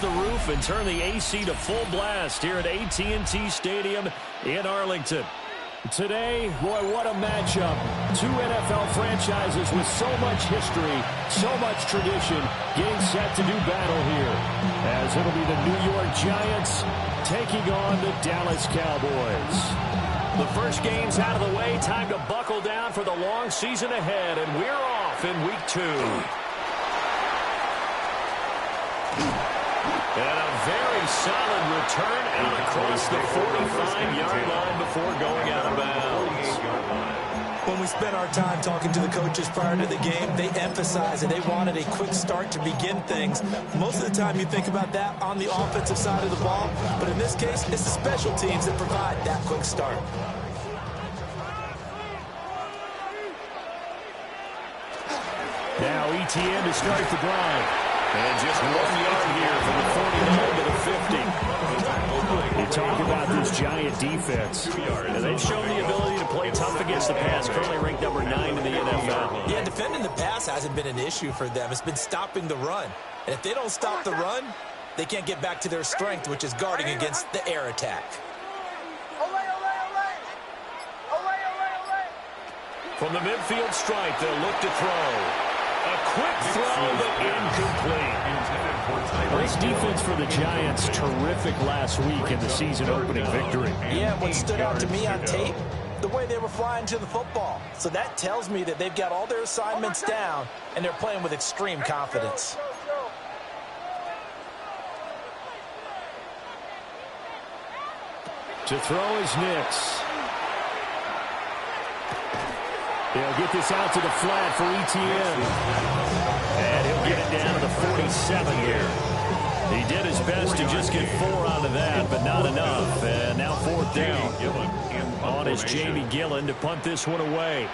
the roof and turn the AC to full blast here at AT&T Stadium in Arlington. Today, boy, what a matchup. Two NFL franchises with so much history, so much tradition, getting set to do battle here. As it'll be the New York Giants taking on the Dallas Cowboys. The first game's out of the way. Time to buckle down for the long season ahead. And we're off in week 2. And a very solid return out across the 45-yard line before going out of bounds. When we spent our time talking to the coaches prior to the game, they emphasized that they wanted a quick start to begin things. Most of the time you think about that on the offensive side of the ball, but in this case, it's the special teams that provide that quick start. Now ETN to start the drive. And just 1 yard here from the 49 to the 50. You talk about this Giant defense. And they've shown the ability to play tough against the pass. Currently ranked number 9 in the NFL. Yeah, defending the pass hasn't been an issue for them. It's been stopping the run. And if they don't stop the run, they can't get back to their strength, which is guarding against the air attack. From the midfield stripe, they'll look to throw. A quick throw, but incomplete. Nice defense for the Giants. Terrific last week in the season-opening victory. Yeah, what stood out to me on tape, the way they were flying to the football. So that tells me that they've got all their assignments down, and they're playing with extreme confidence. To throw is Nix. They'll get this out to the flat for ETN. And he'll get it down to the 47 here. He did his best to just get 4 out of that, but not enough. And now 4th down. On is Jamie Gillen to punt this one away.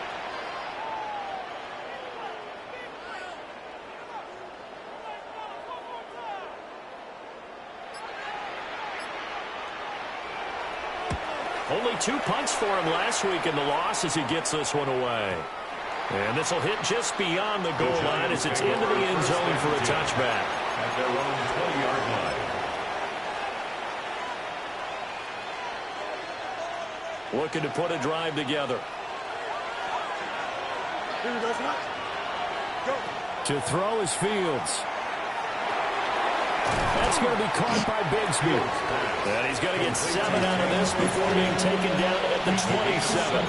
Only 2 punts for him last week in the loss as he gets this one away. And this will hit just beyond the goal line as it's into the end zone for a touchback. At their own 20-yard line. Looking to put a drive together. To throw is Fields. That's going to be caught by Bigsby. And he's going to get 7 out of this before being taken down at the 27.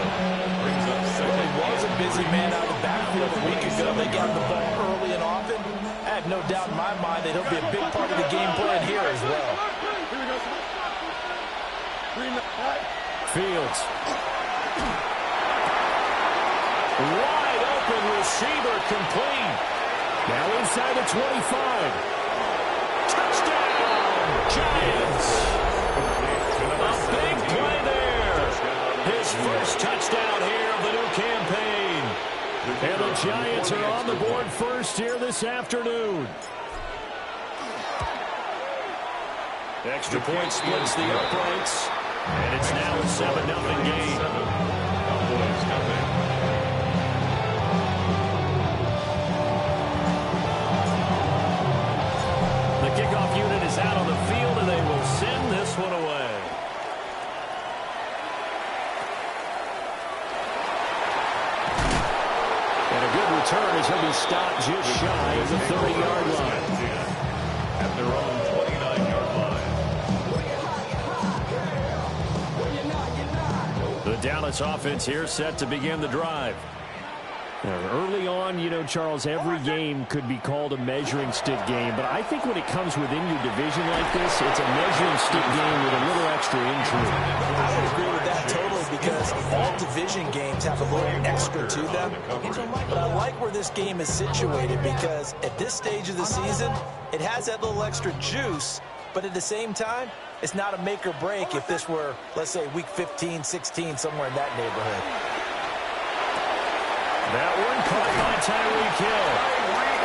Well, he was a busy man out of the backfield a week ago. They got the ball early and often. I have no doubt in my mind that he'll be a big part of the game plan here as well. Fields. Wide open receiver complete. Now inside the 25. Touchdown, Giants. A big play there. His first touchdown here of the new campaign. And the Giants are on the board first here this afternoon. Extra point splits the uprights. And it's now a 7-0 game. Cowboys nothing. The kickoff unit is out on the field, and they will send this one away. And a good return as he'll be stopped just shy of the 30-yard line. At their own 29-yard line. The Dallas offense here set to begin the drive. Now, early on, you know, Charles, every game could be called a measuring stick game, but I think when it comes within your division like this, it's a measuring stick game with a little extra intrigue. I would agree with that totally because all division games have a little extra to them. But I like where this game is situated because at this stage of the season, it has that little extra juice, but at the same time, it's not a make or break if this were, let's say, week 15, 16, somewhere in that neighborhood. That one caught by Tyreek Hill.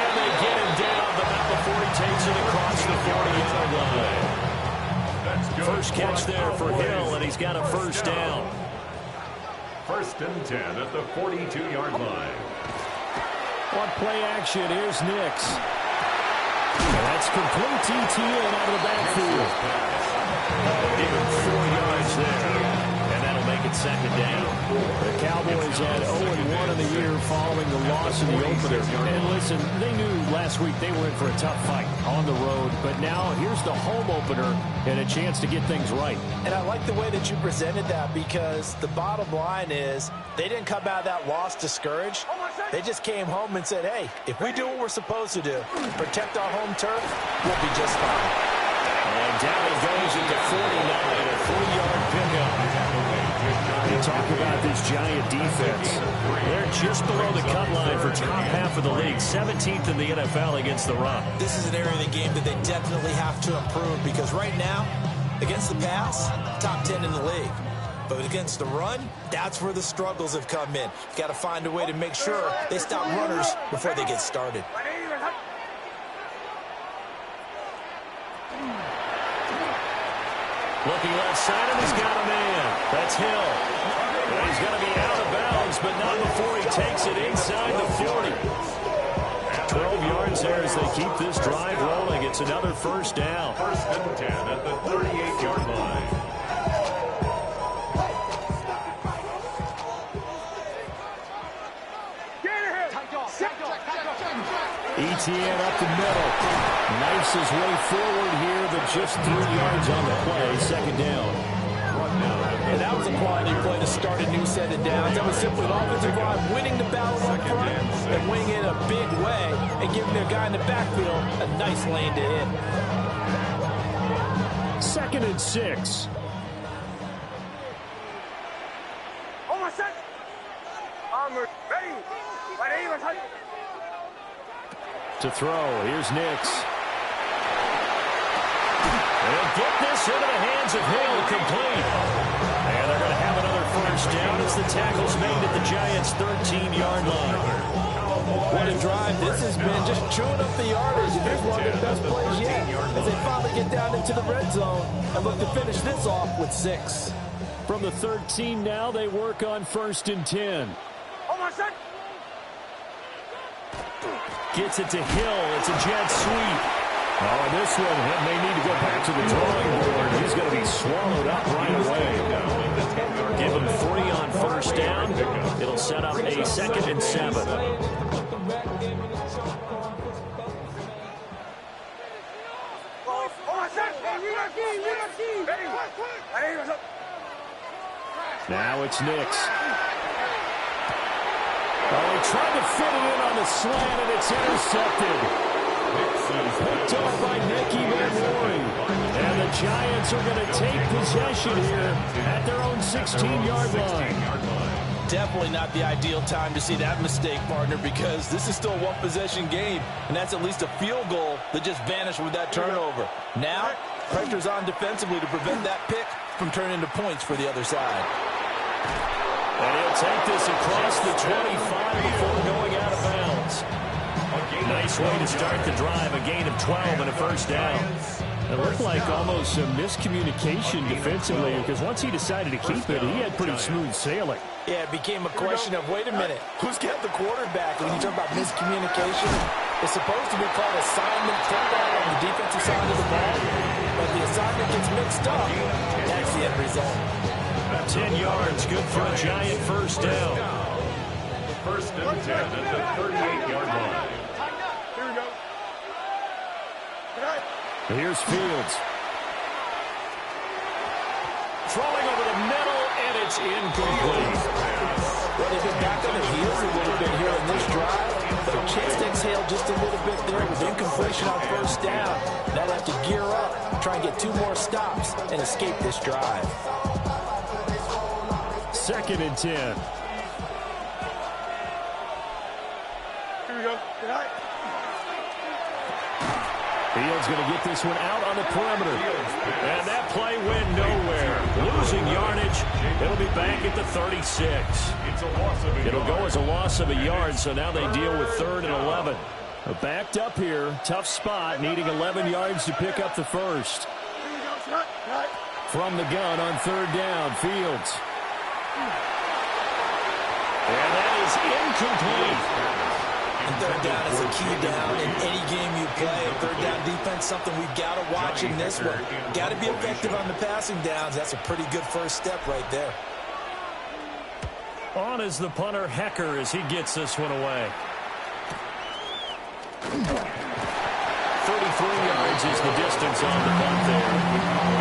And they get him down, but not before he takes it across the 40-yard line. First catch there for Hill, and he's got a first down. 1st and 10 at the 42-yard line. On play action, here's Nix. And that's complete TTN out of the backfield. Even 4 yards there. And that'll make it second down. The Cowboys had 0-1 in the year following the loss in the opener. And listen, they knew last week they were in for a tough fight on the road. But now here's the home opener and a chance to get things right. And I like the way that you presented that, because the bottom line is they didn't come out of that loss discouraged. They just came home and said, hey, if we do what we're supposed to do, protect our home turf, we'll be just fine. And down it goes at the 49, a 3-yard pickup. You talk about this Giant defense. They're just below the cut line for top half of the league, 17th in the NFL against the run. This is an area of the game that they definitely have to improve, because right now, against the pass, top 10 in the league. But against the run, that's where the struggles have come in. You've got to find a way to make sure they stop runners before they get started. Looking left side, and he's got a man. That's Hill. And he's going to be out of bounds, but not before he takes it inside the 40. 12 yards there as they keep this drive rolling. It's another first down. First and 10 at the 38-yard line. ETN up the middle. Knifes his way forward here, but just 3 yards on the play. Second down. And that was a quality play to start a new set of downs. That was simply the offensive line winning the battle up front and winning it in a big way and giving their guy in the backfield a nice lane to hit. 2nd and 6. To throw, here's Nix. They'll get this into the hands of Hill, complete. And they're going to have another first down as the tackle's made at the Giants' 13-yard line. What a drive this has been, just chewing up the yardage. And here's one of the best plays yet as they finally get down into the red zone and look to finish this off with 6. From the 13 now, they work on 1st and 10. Gets it to Hill. It's a jet sweep. Oh, this one, he may need to go back to the drawing board. He's going to be swallowed up right away. Give him 3 on first down. It'll set up a 2nd and 7. Now it's Nix. Oh, he tried to fit it in on the slant, and it's intercepted. Picked off by Nicky Van. And the Giants are going to take possession here at their own 16-yard line. Definitely not the ideal time to see that mistake, partner, because this is still a one-possession game, and that's at least a field goal that just vanished with that turnover. Now, pressure's on defensively to prevent that pick from turning into points for the other side. And he'll take this across the 25 before going out of bounds. Nice way to start the drive, a gain of 12 and a first down. It looked like almost some miscommunication defensively, because once he decided to keep it, he had pretty smooth sailing. Yeah, it became a question of, wait a minute, who's got the quarterback? And when you talk about miscommunication, it's supposed to be called assignment football on the defensive side of the ball. But the assignment gets mixed up. That's the end result. 10 yards, good for a Giant first down. First and 10 at the 38-yard line. Here's Fields. Throwing over the middle, and it's incomplete. Well, they've been back on their heels a little bit here in this drive, but a chance to exhale just a little bit there with incompletion on first down. Now they have to gear up, try and get 2 more stops, and escape this drive. 2nd and 10. Here we go. Fields going to get this one out on the perimeter. And that play went nowhere. Losing yardage. It'll be back at the 36. It'll go as a loss of a yard, so now they deal with 3rd and 11. They're backed up here. Tough spot, needing 11 yards to pick up the first. From the gun on 3rd down, Fields. And that is incomplete. And third down is a key down in any game you play. Third down defense, something we've got to watch in this one. Got to be effective on the passing downs. That's a pretty good first step right there. On is the punter, Hecker, as he gets this one away. 33 yards is the distance on the punt there.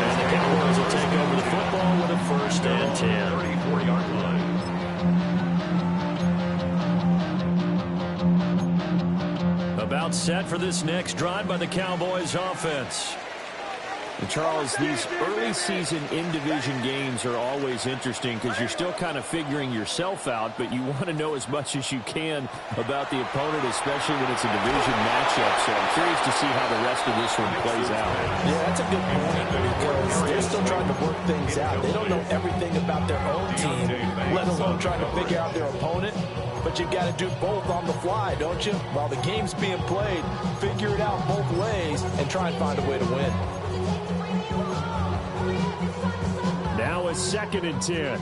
And the Cowboys will take over the football with a 1st and 10. 34-yard line. About set for this next drive by the Cowboys offense. And Charles, these early season in-division games are always interesting because you're still kind of figuring yourself out, but you want to know as much as you can about the opponent, especially when it's a division matchup. So I'm curious to see how the rest of this one plays out. Yeah, that's a good point because they're still trying to work things out. They don't know everything about their own team, let alone trying to figure out their opponent. But you've got to do both on the fly, don't you? While the game's being played, figure it out both ways and try and find a way to win. Now it's 2nd and 10.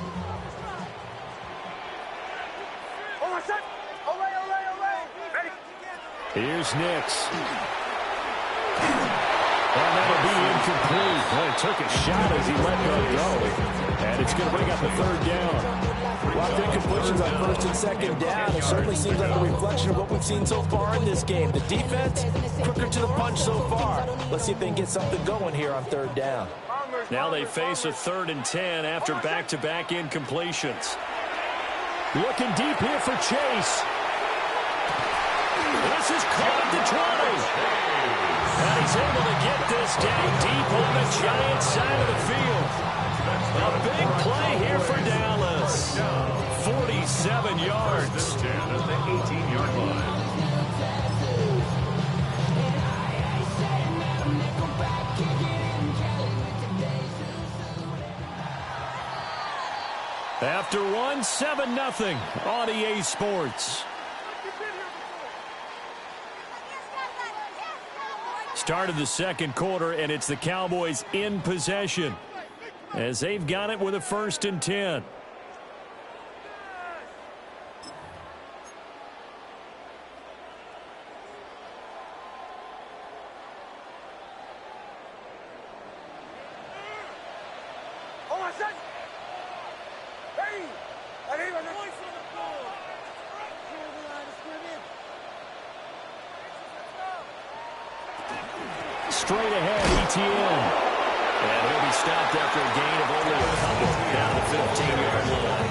Here's Nix. And that'll be incomplete. Well, he took a shot as he let go. And it's going to bring up a 3rd down. A lot of incompletions on 1st and 2nd down. It certainly seems like a reflection of what we've seen so far in this game. The defense, quicker to the punch so far. Let's see if they can get something going here on 3rd down. Now they face a 3rd and 10 after back-to-back incompletions. Looking deep here for Chase. This is caught at the 20. And he's able to get this down deep on the Giants side of the field. A big play here for Dallas. 47 yards. At the 18-yard line. After one, 7-0 on EA Sports. Start of the 2nd quarter, and it's the Cowboys in possession as they've got it with a 1st and 10. Straight ahead, ETN. And he'll be stopped after a gain of only a couple down the 15-yard line.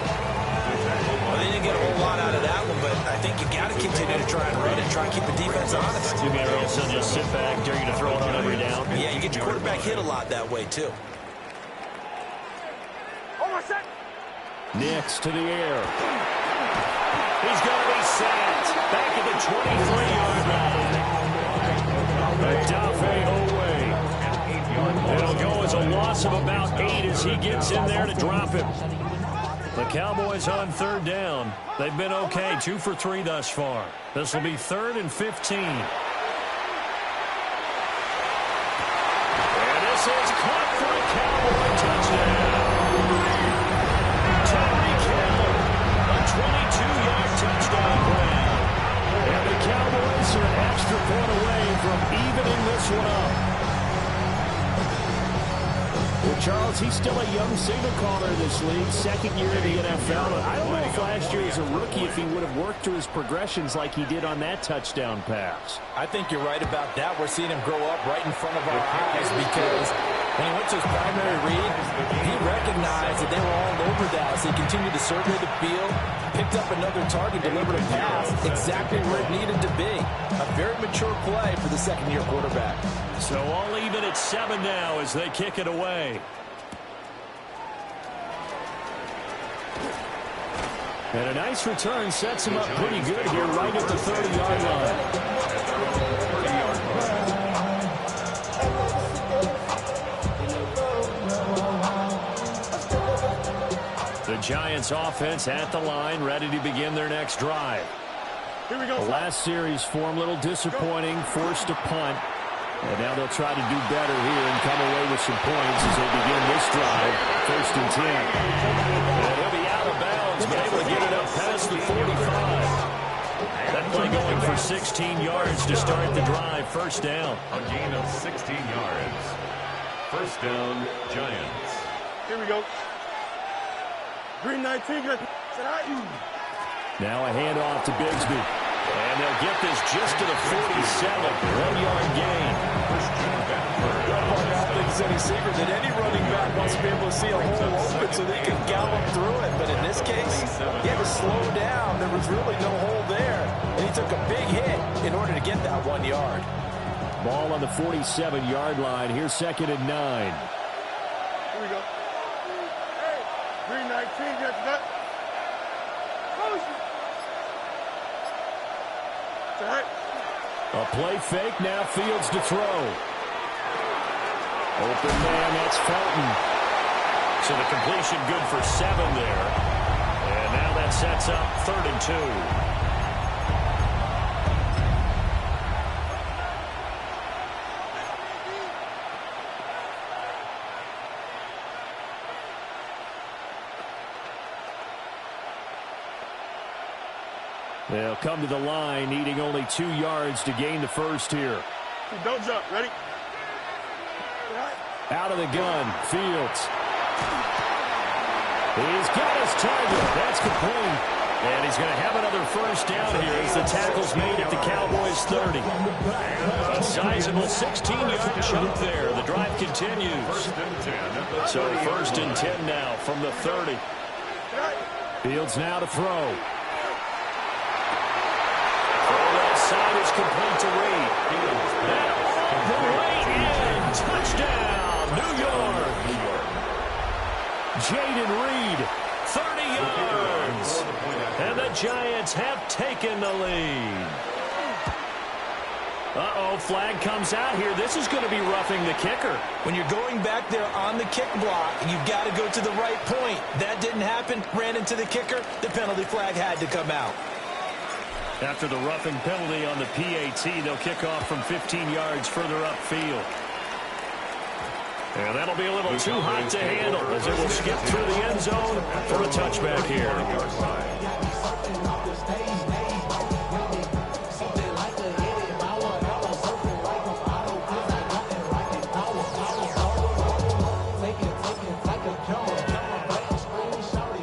Well, they didn't get a whole lot out of that one, but I think you got to continue to try and run it, try and keep the defense honest. You mean also just sit back, dare you to throw it on every down? Yeah, you get your quarterback hit a lot that way, too. Nix to the air. He's going to be sacked back at the 23-yard line. Dafe away. It'll go as a loss of about 8 as he gets in there to drop him. The Cowboys on 3rd down. They've been okay, 2 for 3 thus far. This will be 3rd and 15. And this is caught for a Cowboy touchdown. Tyreek Hill, a 22-yard touchdown grab. And the Cowboys are an extra point away from evening this one up. Well, Charles, he's still a young signal caller in this league, 2nd year in the NFL. I don't know if last year as a rookie if he would have worked through his progressions like he did on that touchdown pass. I think you're right about that. We're seeing him grow up right in front of our eyes because when he went to his primary read, he recognized that they were all over that. So he continued to survey the field, picked up another target, delivered a pass exactly where it needed to be. A very mature play for the 2nd-year quarterback. So all even at 7 now as they kick it away. And a nice return sets him up pretty good here right at the 30-yard line. The Giants offense at the line, ready to begin their next drive. Here we go. The last series form a little disappointing, forced a punt. And now they'll try to do better here and come away with some points as they begin this drive. 1st and 10. And he'll be out of bounds, but able to get it up past the 45. That play going for 16 yards to start the drive. First down. A gain of 16 yards. First down, Giants. Here we go. Green 19. Now a handoff to Bigsby. And they'll get this just to the 47. 1-yard gain. I don't think it's any secret that any running back wants to be able to see a hole open so they can gallop through it. But in this case, he had to slow down. There was really no hole there. And he took a big hit in order to get that 1 yard. Ball on the 47-yard line. Here's 2nd and 9. Here we go. Hey, green 19. Get that. A play fake. Now Fields to throw. Open man, that's Felton. So the completion good for 7 there. And now that sets up 3rd and 2. They'll come to the line, needing only 2 yards to gain the first here. Don't jump. Ready? Out of the gun, Fields. He's got his target. That's complete. And he's going to have another first down here as the tackle's made at the Cowboys 30. A sizable 16-yard chunk there. The drive continues. So 1st and 10 now from the 30. Fields now to throw. Side is complete to Reed. The way in. Touchdown, New York. Jaden Reed, 30 yards. And the Giants have taken the lead. Uh-oh, flag comes out here. This is going to be roughing the kicker. When you're going back there on the kick block, you've got to go to the right point. That didn't happen. Ran into the kicker. The penalty flag had to come out. After the roughing penalty on the PAT, they'll kick off from 15 yards further upfield. And that'll be a little too hot to handle as it will skip through the end zone for a touchback here.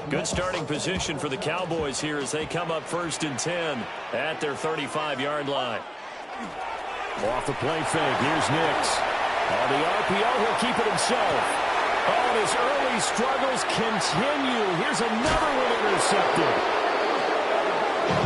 Good starting position for the Cowboys here as they come up 1st and 10 at their 35-yard line. Off the play fake, here's Nix. On the RPO, he'll keep it himself. Oh, and his early struggles continue. Here's another one intercepted.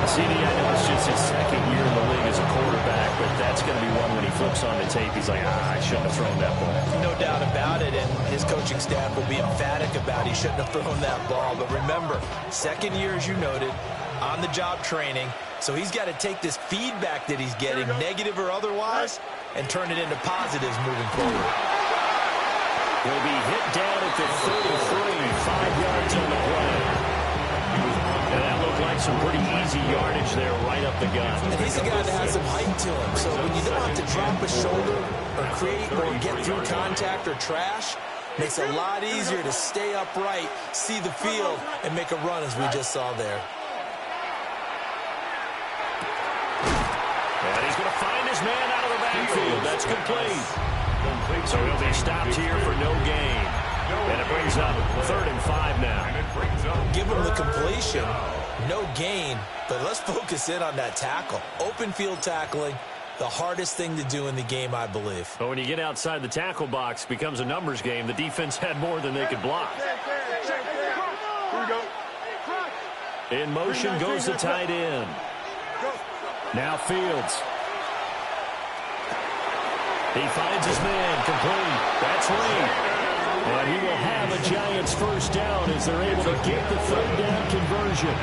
CD, I know it's just his 2nd year in the league as a quarterback, but that's going to be one when he flips on the tape. He's like, I shouldn't have thrown that ball. No doubt about it, and his coaching staff will be emphatic about he shouldn't have thrown that ball. But remember, 2nd year, as you noted, on-the-job training, so he's got to take this feedback that he's getting, negative or otherwise, and turn it into positives moving forward. He'll be hit down at the 33, 5 yards on the play. And that looked like some pretty easy yardage there right up the gut. And he's a guy that has some height to him, so when you don't have to drop a shoulder or create or get through contact or trash, makes it a lot easier to stay upright, see the field, and make a run as we just saw there. And he's going to find his man out of the backfield. That's complete. So he'll be stopped here for no gain. And it brings up 3rd and 5 now. Give him the completion, no gain, but let's focus in on that tackle. Open field tackling, the hardest thing to do in the game, I believe. But when you get outside the tackle box, it becomes a numbers game. The defense had more than they could block. Here we go. In motion goes the tight end. Now Fields. He finds his man, complete. That's Reed. And he will have a Giants first down as they're able to get the 3rd down conversion.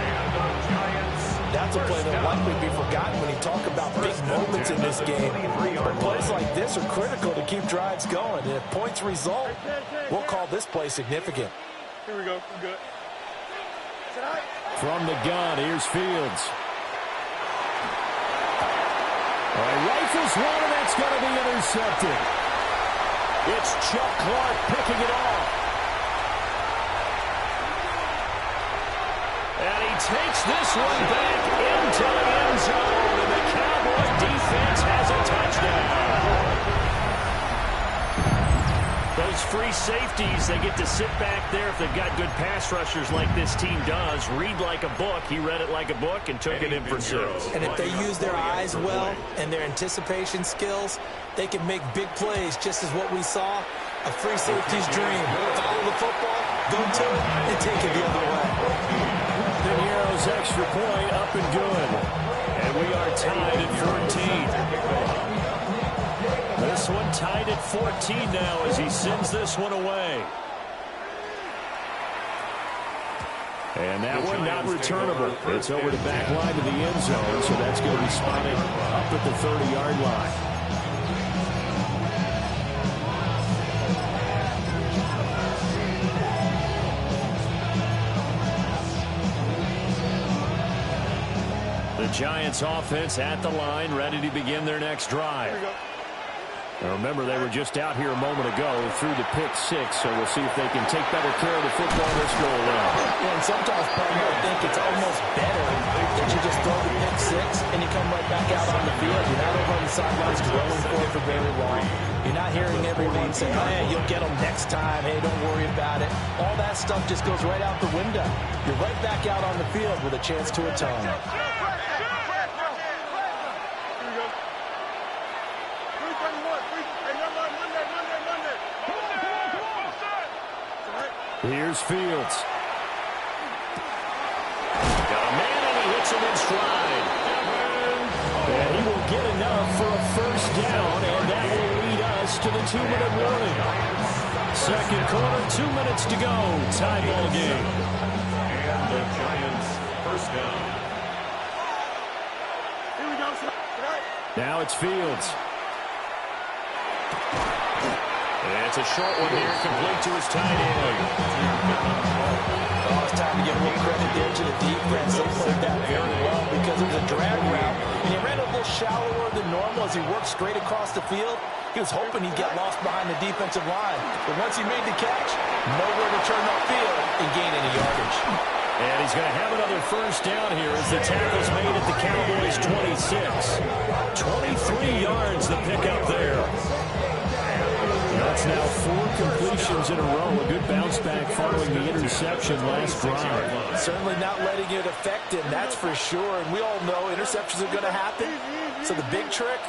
That's a play that will likely be forgotten when you talk about big moments in this game. But plays like this are critical to keep drives going. And if points result, we'll call this play significant. Here we go. We're good. From the gun, here's Fields. Rifles one, and that's going to be intercepted. It's Chuck Clark picking it off. And he takes this one back into the end zone, and the Cowboy defense has a touchdown. Those free safeties, they get to sit back there if they've got good pass rushers like this team does. Read like a book. He read it like a book and took it in for 6. And if they use their eyes well and their anticipation skills, they can make big plays, just as what we saw. A free safety's dream. Follow the football, go to it, and take it the other way. Piñeiro's extra point up and good. And we are tied at 14. This one tied at 14 now as he sends this one away. And that one not returnable. It's over the back line of the end zone, so that's going to be spotted up at the 30-yard line. The Giants offense at the line, ready to begin their next drive. Now remember, they were just out here a moment ago through the pick 6, so we'll see if they can take better care of the football this go around. Yeah, and sometimes, partner, I think it's almost better that you just throw the pick 6 and you come right back out on the field. You're not over on the sidelines dwelling for very long. You're not hearing everyone say, hey, you'll get them next time. Hey, don't worry about it. All that stuff just goes right out the window. You're right back out on the field with a chance to atone. Here's Fields. Got a man, and he hits him in stride. And he will get enough for a first down, and that will lead us to the 2-minute warning. Second quarter, 2 minutes to go. Tie ball game. And the Giants first down. Here we go, sir. Now it's Fields. It's a short one here, complete to his tight end. Oh, it's time to give a little credit there to the defense. They played that very well because it was a drag route, and he ran a little shallower than normal as he worked straight across the field. He was hoping he'd get lost behind the defensive line, but once he made the catch, nowhere to turn upfield and gain any yardage. And he's going to have another first down here as the tackle's made at the Cowboys' 26. 23 yards the pickup there. That's now 4 completions in a row. A good bounce back following the interception last drive. Certainly not letting it affect him, that's for sure. And we all know interceptions are going to happen. So the big trick,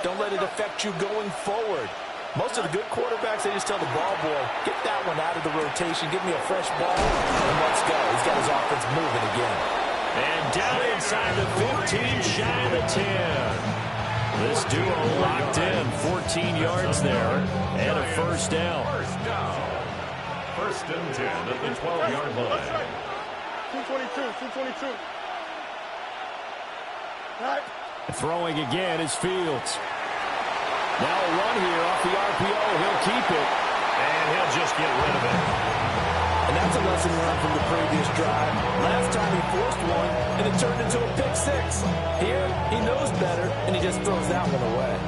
don't let it affect you going forward. Most of the good quarterbacks, they just tell the ball boy, get that one out of the rotation, give me a fresh ball, and let's go. He's got his offense moving again. And down inside the 15, shy of the 10. This duo locked in, 14 yards there, and a first down. First and 10 at the 12-yard line. 222. Right. Throwing again is Fields. Now a run here off the RPO. He'll keep it, and he'll just get rid of it. And that's a lesson learned from the previous drive. Last time he forced one, and it turned into a pick 6. Here, he knows better, and he just throws that one away.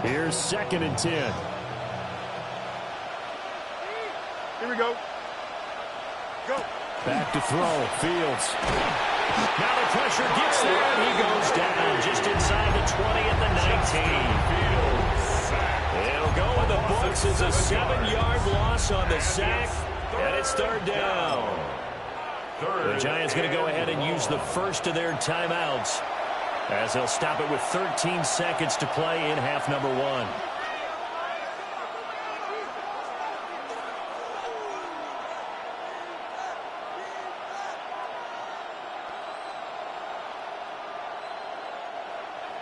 Here's 2nd and 10. Here we go. Go. Back to throw. Fields. Now the pressure gets there, and he goes down just inside the 20 at the 19. It'll go in the books as a 7-yard loss on the sack, and it's 3rd down. The Giants going to go ahead and use the first of their timeouts as they'll stop it with 13 seconds to play in half number 1.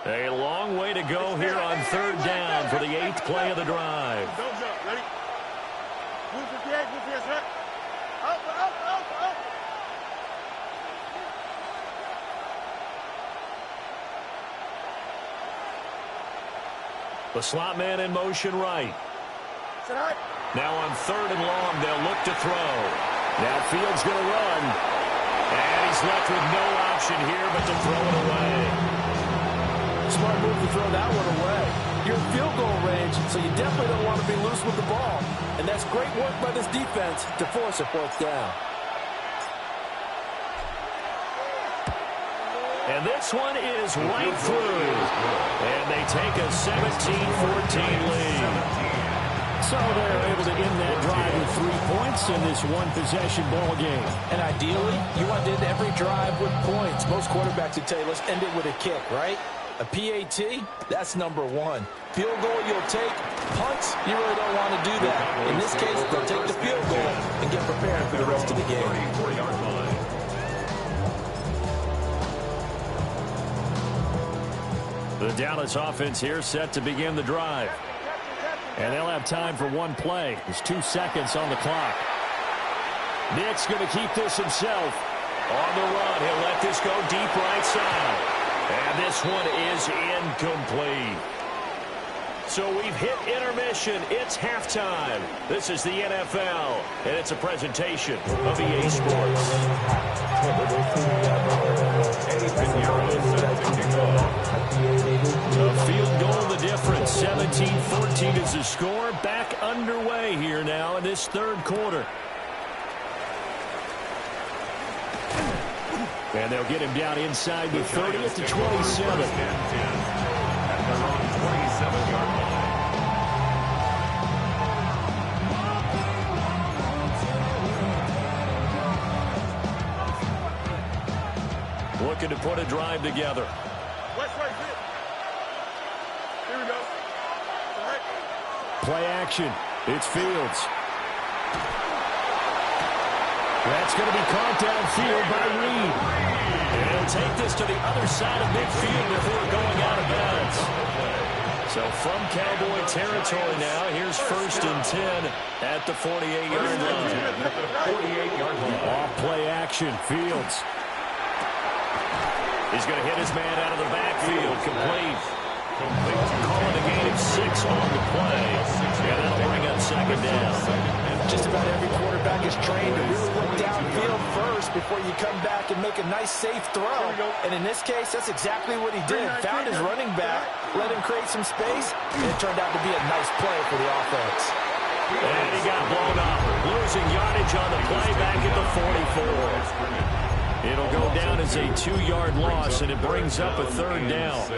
A long way to go here on 3rd down for the 8th play of the drive. Don't jump. Ready? Move your head. Up. The slot man in motion right. Sit high. Now on 3rd and long, they'll look to throw. Now Fields going to run. And he's left with no option here but to throw it away. Smart move to throw that one away. You're in field goal range, so you definitely don't want to be loose with the ball. And that's great work by this defense to force a fourth down. And this one is right through. And they take a 17-14 lead. So they're able to end that drive with 3 points in this one-possession ball game. And ideally, you want to end every drive with points. Most quarterbacks would tell you, let's end it with a kick, right? A PAT, that's number one. Field goal you'll take. Punts, you really don't want to do that. In this case, they'll take the field goal and get prepared for the rest of the game. The Dallas offense here set to begin the drive. And they'll have time for one play. There's 2 seconds on the clock. Nick's going to keep this himself. On the run, he'll let this go deep right side. And this one is incomplete. So we've hit intermission. It's halftime. This is the NFL, and it's a presentation of EA Sports. A field goal the difference. 17-14 is the score. Back underway here now in this third quarter. And they'll get him down inside the 30 at the 27. Looking to put a drive together. West right here. Here we go. All right. Play action. It's Fields. That's going to be caught downfield by Reed. And he'll take this to the other side of midfield before going out of bounds. So from Cowboy territory now, here's 1st and 10 at the 48-yard line. 48-yard line. Off play action. Fields. He's going to hit his man out of the backfield. Complete. Calling a gain of 6 on the play. And that'll bring up 2nd down. Just about every quarterback is trained to really look downfield first before you come back and make a nice, safe throw. And in this case, that's exactly what he did. Found his running back, let him create some space, and it turned out to be a nice play for the offense. And he got blown up, losing yardage on the play back at the 44. It'll go down as a 2-yard loss, and it brings up a 3rd down.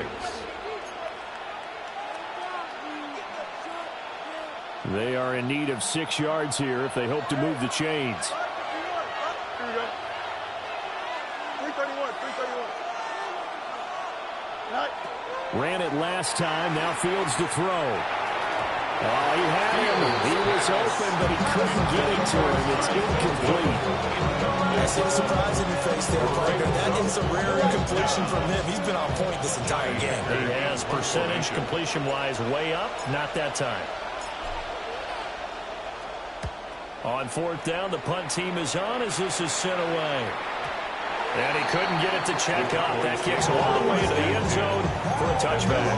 They are in need of 6 yards here if they hope to move the chains. Here we go. 331, 331. Right. Ran it last time, now Fields to throw. Oh, he had him. He was open, but he couldn't get it to him. It's incomplete. I see the surprise in your face there, Parker. That is a rare incompletion from him. He's been on point this entire game. He has percentage completion-wise way up. Not that time. On 4th down, the punt team is on as this is sent away. And he couldn't get it to check up. That kicks all the way into the end zone for a touchback.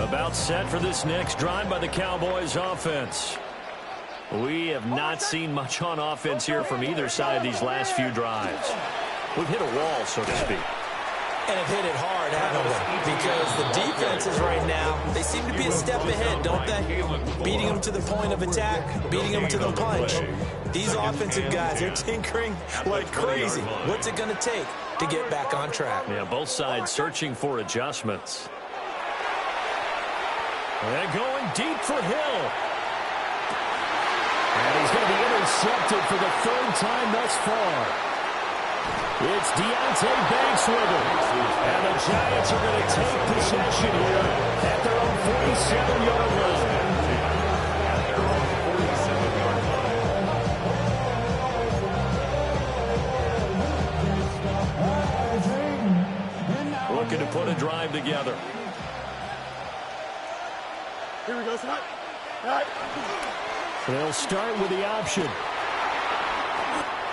About set for this next drive by the Cowboys offense. We have not seen much on offense here from either side these last few drives. We've hit a wall, so to speak. And have hit it hard, haven't we? Because the defenses right now, they seem to be a step ahead, don't they? Beating them to the point of attack, beating them to the punch. These offensive guys, they're tinkering like crazy. What's it going to take to get back on track? Yeah, both sides searching for adjustments. And going deep for Hill. And he's going to be intercepted for the 3rd time thus far. It's Deontay Banks with him. And the Giants are going to take possession here at their own 47-yard line. Looking to put a drive together. Here we go, son. All right. They'll start with the option.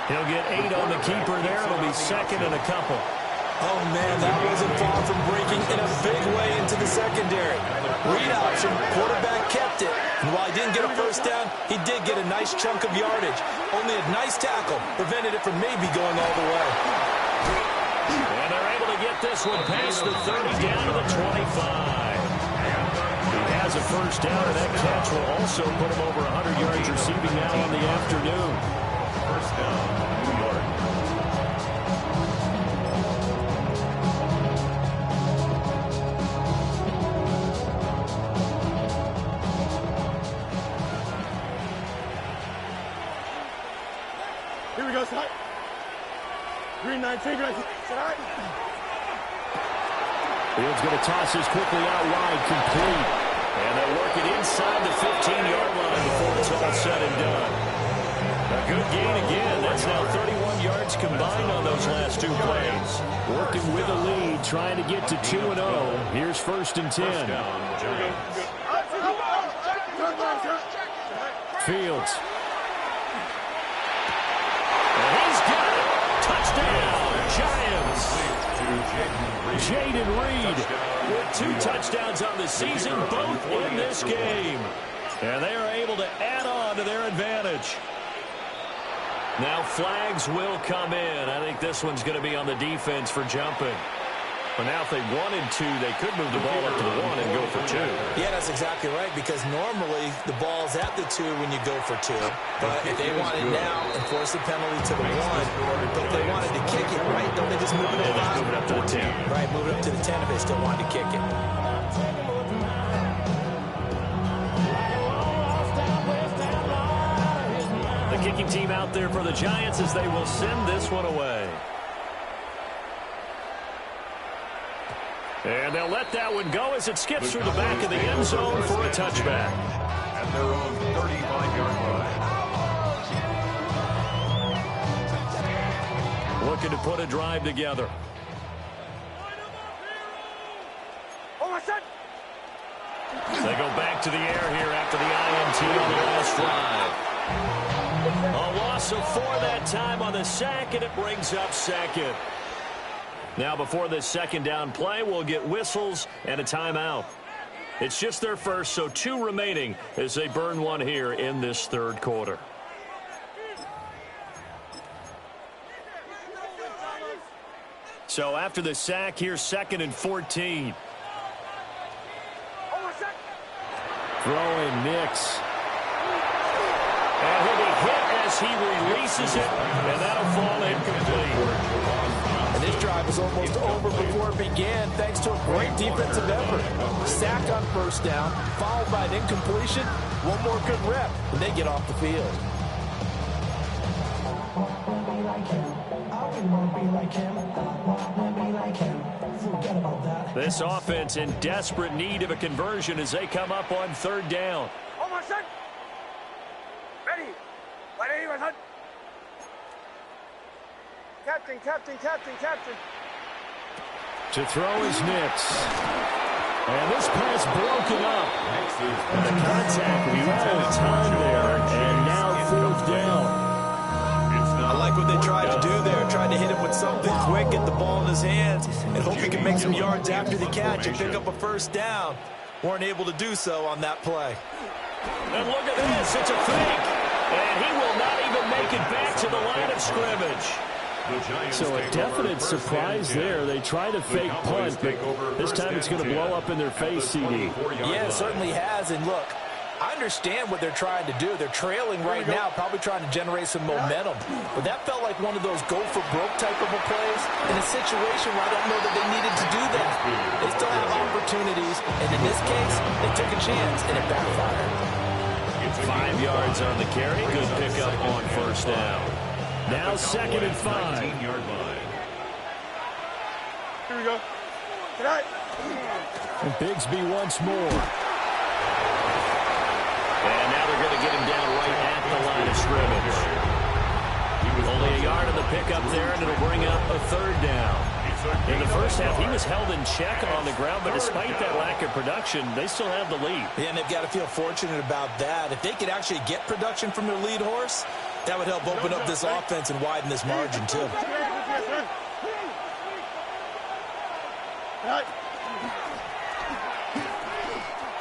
He'll get 8 on the keeper there. It'll be second and a couple. Oh, man, that wasn't far from breaking in a big way into the secondary. Read option, quarterback kept it. And while he didn't get a first down, he did get a nice chunk of yardage. Only a nice tackle prevented it from maybe going all the way. And they're able to get this one past the 30 down to the 25. He has a first down, and that catch will also put him over 100 yards receiving now on the afternoon. First down, New York. Here we go, Side. Green 19, Side. Fields going to toss this quickly out wide, complete. And they'll work it inside the 15-yard line before it's all said and done. A good gain again. That's now 31 yards combined on those last 2 plays. Working with a lead, trying to get to 2-0. Here's first and 10. First down, Giants. Fields. And he's got it. Touchdown, Giants. Jaden Reed with 2 touchdowns on the season, both in this game. And they are able to add on to their advantage. Now flags will come in. I think this one's going to be on the defense for jumping. But now if they wanted to, they could move the ball up to the 1 and go for 2. Yeah, that's exactly right, because normally the ball's at the 2 when you go for 2. But if they want it now, enforce the penalty to the 1. But if they wanted to kick it, right, don't they just move it Just move it up to the 10. Right, move it up to the 10 if they still wanted to kick it. The kicking team out there for the Giants as they will send this one away. And they'll let that one go as it skips through the back of the end zone for a touchback. At their own 35-yard line. Looking to put a drive together. They go back to the air here after the INT on the last drive. A loss of 4 that time on the sack, and it brings up second. Now before this second down play, we'll get whistles and a timeout. It's just their first, so 2 remaining as they burn one here in this third quarter. So after the sack, here's second and 14. Throwing Nix. And he'll be hit as he releases it, and that'll fall incomplete. And this drive was almost over before it began, thanks to a great defensive effort. Sacked on first down, followed by an incompletion. One more good rep, and they get off the field. This offense in desperate need of a conversion as they come up on third down. Ready. Captain. To throw is Nix. And this pass broken up. And the contact right on time there. And now fourth down. I like what they tried to do there. Tried to hit him with something quick, get the ball in his hands, and hope he can make some yards after the catch and pick up a first down. Weren't able to do so on that play. And look at this. It's a fake. And he will not even make it back to the line of scrimmage. So a definite surprise there. They try to fake punt, but this time it's going to blow up in their face, CD. Yeah, it certainly has. And look, I understand what they're trying to do. They're trailing right now, probably trying to generate some momentum. But that felt like one of those go-for-broke type of a plays in a situation where I don't know that they needed to do that. They still have opportunities, and in this case, they took a chance, and it backfired. 5 yards on the carry. Good pickup on first down. Now second and 5. 19-yard line. Here we go. Tonight. And Bigsby once more. And now they're going to get him down right at the line of scrimmage. Only a yard on the pickup there, and it'll bring up a third down. In the first half, he was held in check on the ground, but despite that lack of production, they still have the lead. Yeah, and they've got to feel fortunate about that. If they could actually get production from their lead horse, That would help open up this offense and widen this margin, too.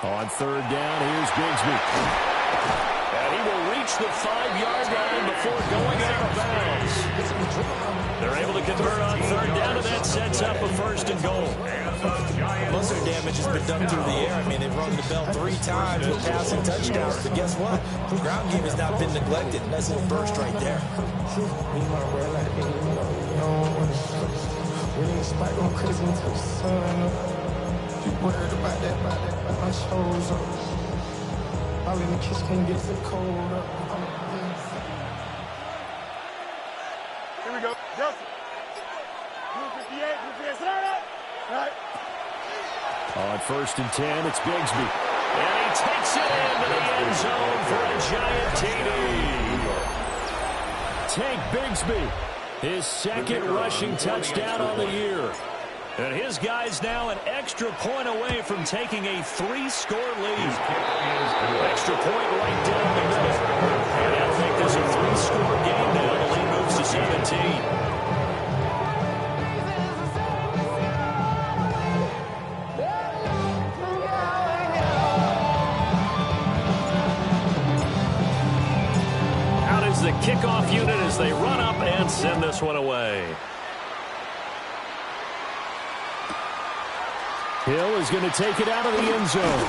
On third down, here's Bigsby. And he will reach the 5-yard line before going out of bounds. They're able to convert on third down, and that sets up a 1st and goal. Most of their damage has been done through the air. I mean, they've rung the bell 3 times with passing touchdowns, but guess what? The ground game has not been neglected. Nice little burst right there. Worried about that, my shows up. All in the kitchen can't get the cold up. Here we go. Justin. 258, 258. Right. On 1st and 10, it's Bigsby. And he takes it into the end zone for a giant TD. Tank Bigsby, his 2nd rushing touchdown on the year. And his guy's now an extra point away from taking a 3-score lead. Extra point right down the middle. And that'll make this a 3-score game now. The lead moves to 17. Out is the kickoff unit as they run up and send this one away. Hill is going to take it out of the end zone.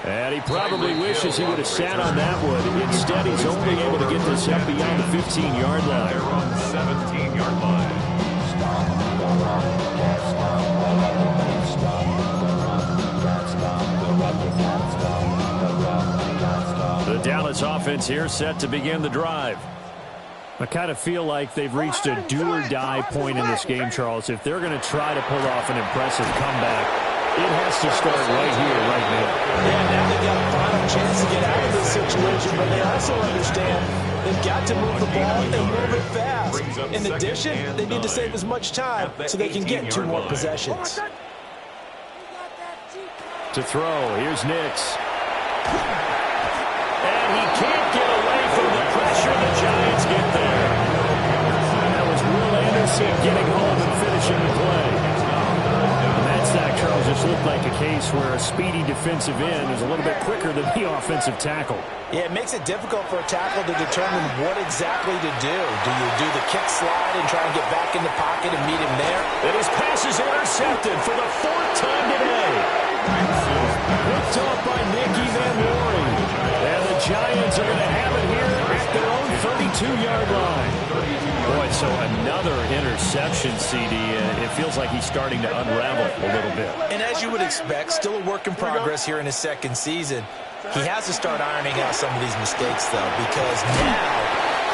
And he probably wishes he would have sat on that one. Instead, he's only able to get this up beyond the 15-yard line. They're on the 17-yard line. The Dallas offense here set to begin the drive. I kind of feel like they've reached a do-or-die point in this game, Charles. If they're going to try to pull off an impressive comeback, it has to start right here, right now. Yeah, now they've got a final chance to get out of this situation, but they also understand they've got to move the ball and move it fast. In addition, they need to save as much time so they can get 2 more possessions. To throw, here's Nix. And he can't get away from the pressure. The Giants get there. That was Will Anderson getting home and finishing the play. And that sack, Charles, just looked like a case where a speedy defensive end is a little bit quicker than the offensive tackle. Yeah, it makes it difficult for a tackle to determine what exactly to do. Do you do the kick slide and try and get back in the pocket and meet him there? And his pass is intercepted for the 4th time today. Picked off by Nicky Van Loring. And the Giants are going to have it here at their own 32-yard line. Boy, so another interception, CD. It feels like he's starting to unravel a little bit. And as you would expect, still a work in progress here in his 2nd season. He has to start ironing out some of these mistakes, though, because now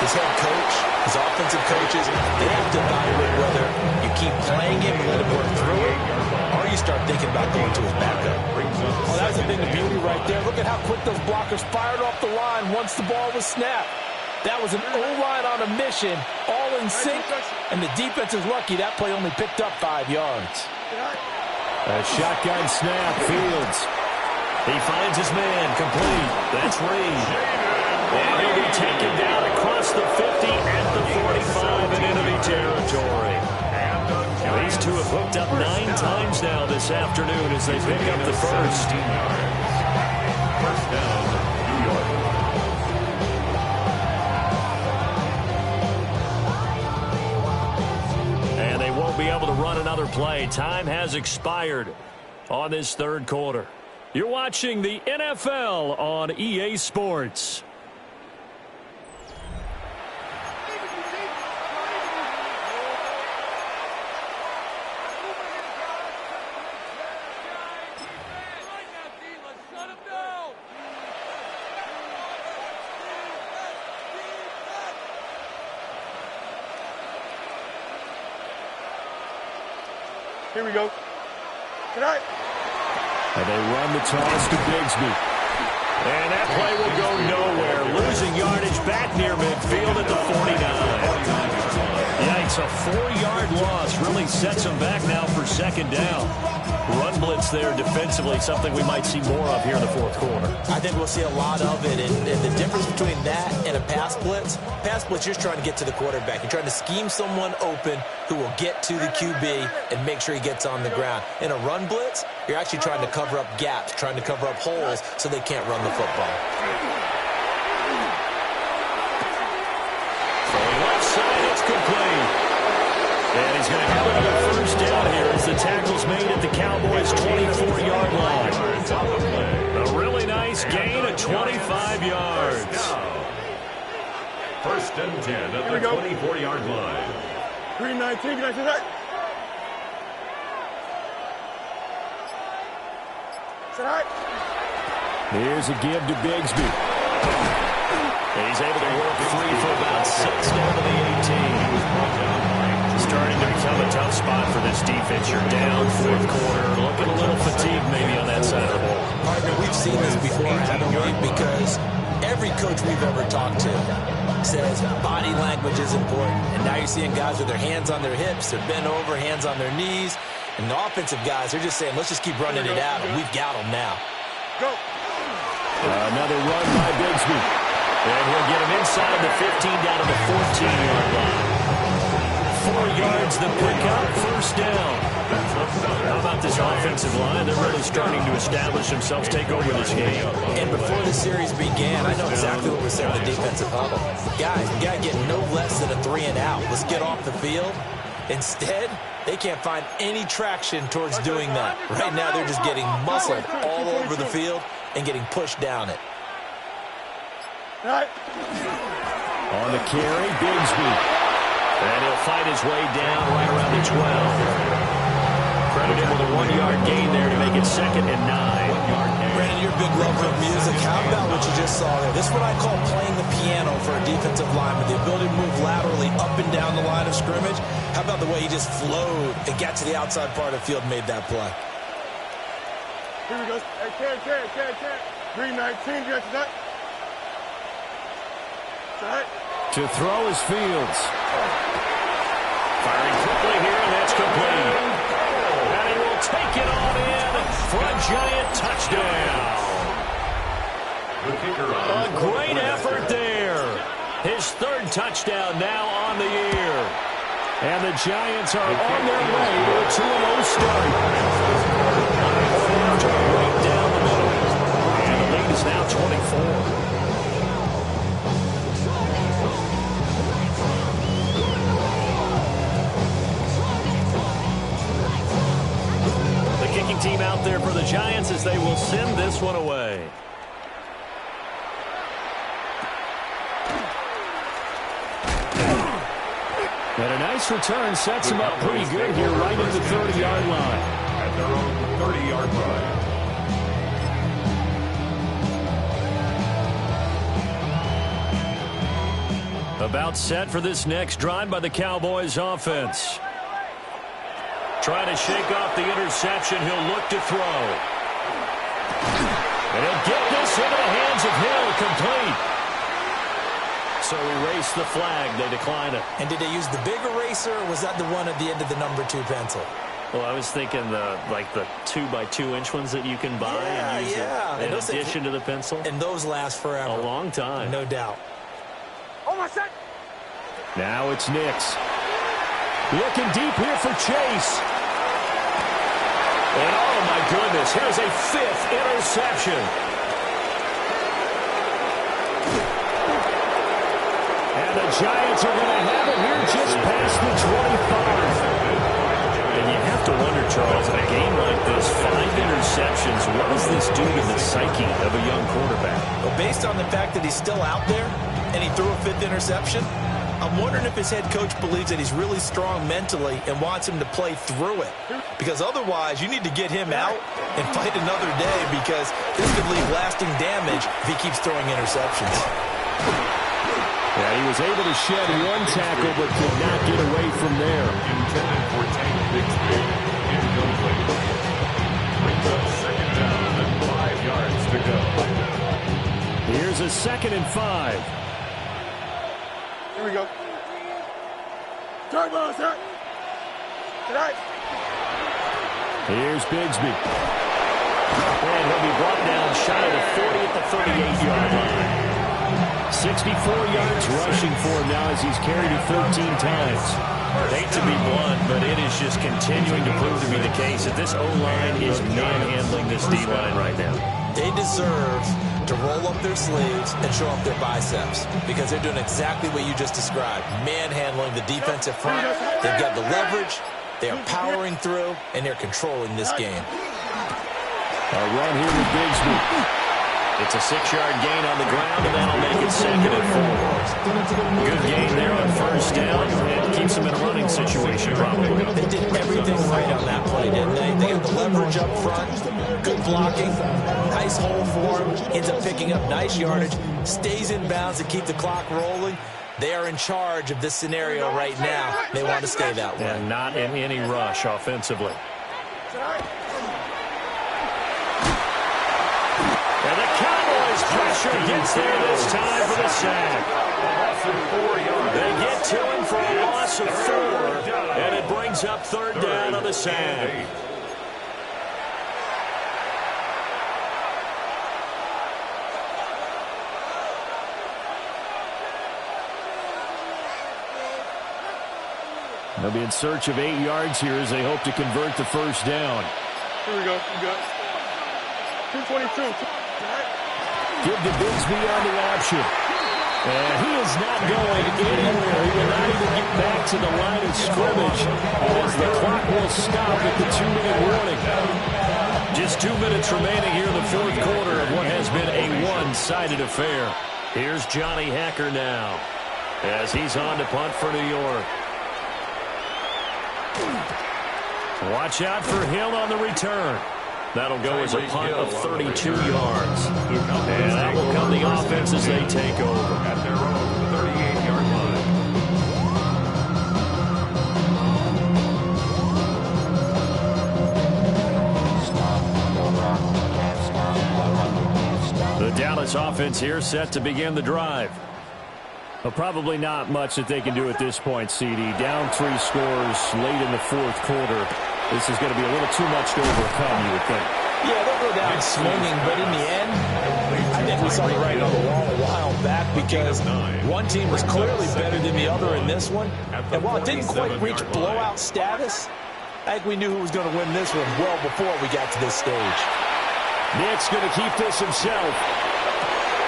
his head coach, his offensive coaches, they have to evaluate whether you keep playing him and let him work through it, or you start thinking about going to his backup. Oh, that's a thing of beauty right there. Look at how quick those blockers fired off the line once the ball was snapped. That was an O-line on a mission, all in sync, and the defense is lucky that play only picked up 5 yards. A shotgun snap, Fields. He finds his man, complete. That's Reed. And he'll be taken down across the 50 at the 45 in enemy territory. These two have hooked up 9 times now this afternoon as they pick up the 1st. 1st down, New York. And they won't be able to run another play. Time has expired on this 3rd quarter. You're watching the NFL on EA Sports. Here we go. Good night. And they run the toss to Bigsby. And that play will go nowhere. Losing yardage back near midfield at the 49. Yikes, a 4-yard loss really sets them back now for 2nd down. run blitz there defensively, something we might see more of here in the fourth quarter. I think we'll see a lot of it, and the difference between that and a pass blitz, you're trying to get to the quarterback. You're trying to scheme someone open who will get to the QB and make sure he gets on the ground. In a run blitz, you're actually trying to cover up gaps, trying to cover up holes so they can't run the football. Left side, it's complete. And he's going to have another first down here as the tackle's made at the Cowboys' 24-yard line. A really nice gain of 25 yards. First and 10 at the 24-yard line. 319, can I see that? Say that. Here's a give to Bigsby. He's able to work free for about 6 down to the 18. Starting to become a tough spot for this defense. You're down fourth quarter, looking a little fatigued maybe on that side of the ball. Partner, we've seen this before, haven't we? Because every coach we've ever talked to says body language is important. And now you're seeing guys with their hands on their hips, they're bent over, hands on their knees. And the offensive guys, they're just saying, let's just keep running it out, and we've got them now. Go. Another run by Bigsby. And he'll get him inside the 15 down to the 14-yard line. 4 yards the pickup, first down. How about this offensive line? They're really starting to establish themselves, take over this game. And before the series began, I know exactly what we're saying in the defensive huddle. Guys, we got to get no less than a 3-and-out. Let's get off the field. Instead, they can't find any traction towards doing that. Right now, they're just getting muscled all over the field and getting pushed down it. On the carry, Bigsby. And he'll fight his way down right around the 12. Credit him with a 1-yard gain there to make it 2nd and 9. Brandon, you're a big lover of music. How about what you just saw there? This is what I call playing the piano for a defensive lineman. The ability to move laterally up and down the line of scrimmage. How about the way he just flowed and got to the outside part of the field and made that play? Here we go. Hey, Ken. 319, you got that? That. To throw is Fields. Firing quickly here, and that's complete. And he will take it on in for a giant touchdown. A great effort there. His 3rd touchdown now on the year. And the Giants are on their way to a 2-0 start. Right down the middle. And the lead is now 24. Kicking team out there for the Giants as they will send this one away. And a nice return sets him up pretty good here right at the 30-yard line. At their own 30-yard line. About set for this next drive by the Cowboys offense. Trying to shake off the interception. He'll look to throw. And he'll get this into the hands of Hill, complete. So erase the flag. They decline it. And did they use the big eraser, or was that the one at the end of the number 2 pencil? Well, I was thinking the 2x2-inch ones that you can buy and use in addition to the pencil. And those last forever. A long time. No doubt. Oh, my set. Now it's Nix. Looking deep here for Chase. And oh, my goodness, here's a 5th interception. And the Giants are going to have it here just past the 25. And you have to wonder, Charles, in a game like this, 5 interceptions, what does this do to the psyche of a young quarterback? Well, based on the fact that he's still out there and he threw a 5th interception, I'm wondering if his head coach believes that he's really strong mentally and wants him to play through it. Because otherwise, you need to get him out and fight another day, because this could leave lasting damage if he keeps throwing interceptions. Yeah, he was able to shed 1 tackle, but could not get away from there. Intended for Tank Bigsby. Incomplete. Brings up 2nd down and 5 yards to go. Here's a 2nd and 5. Here we go. Turn ball, sir. Tonight. Here's Bigsby. And he'll be brought down shy of the 40 at the 38-yard line. 64 yards rushing for him now as he's carried it 13 times. Hate to be blunt, but it is just continuing to prove to be the case that this O-line is manhandling this D-line right now. They deserve to roll up their sleeves and show off their biceps because they're doing exactly what you just described, manhandling the defensive front. They've got the leverage, they're powering through, and they're controlling this game. A run here with Bigsby. It's a 6-yard gain on the ground, and that'll make it 2nd and 4. Good gain there on first down, and keeps them in a running situation probably. They did everything right on that play, didn't they? They got the leverage up front, good blocking, nice hole for him, ends up picking up nice yardage, stays in bounds to keep the clock rolling. They are in charge of this scenario right now. They want to stay that way. And not in any rush offensively. And the Cowboys pressure gets there this time for the sack. They get to him for a loss of 4, and it brings up 3rd down on the sack. They'll be in search of 8 yards here as they hope to convert the first down. Here we go. You got 222. Give to Bigsby on the option. And he is not going anywhere. He will not even get back to the line of scrimmage as the clock will stop at the 2-minute warning. Just 2 minutes remaining here in the 4th quarter of what has been a one-sided affair. Here's Johnny Hacker now as he's on to punt for New York. Watch out for Hill on the return. That'll go as a punt of 32 yards. And that will come the offense as they take over. At their own 38-yard line. The Dallas offense here set to begin the drive. Well, probably not much that they can do at this point, CD. Down 3 scores late in the 4th quarter. This is going to be a little too much to overcome, you would think. Yeah, they'll go down swinging, but in the end, I think we saw the writing on the wall a while back because one team was clearly better than the other in this one. And while it didn't quite reach blowout status, I think we knew who was going to win this one well before we got to this stage. Nick's going to keep this himself.